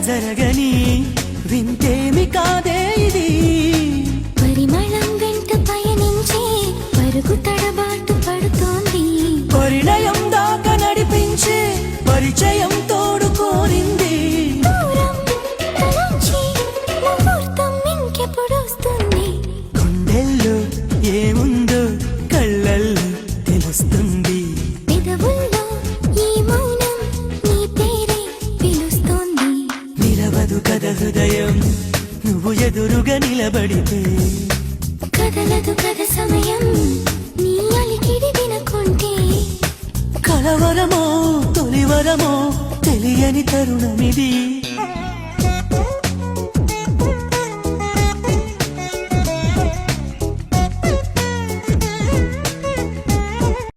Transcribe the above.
జరగని వింతేమి కాదే ఇది. పరిమళం వెంట పయనించే పరుగు తడబాటు పడుతోంది. పరిణయం దాకా నడిపించే పరిచయం తోడు కోరింది. దూరం తలంచి ముహూర్తం ఇంకెప్పుడొస్తుంది. గుండెల్లో ఏముందో కళ్ళల్లో తెలుస్తుంది. పెదవుల్లో ఈ మౌనం నీ పేరే పిలుస్తోంది. నిలవదు కథ హృదయం నువ్వు ఎదురుగా నిలబడితే. కదలదు కథ సమయం నీ అలికిడి వినకుంటే. కలవరమో తొలివరమో తెలియని తరుణమిది.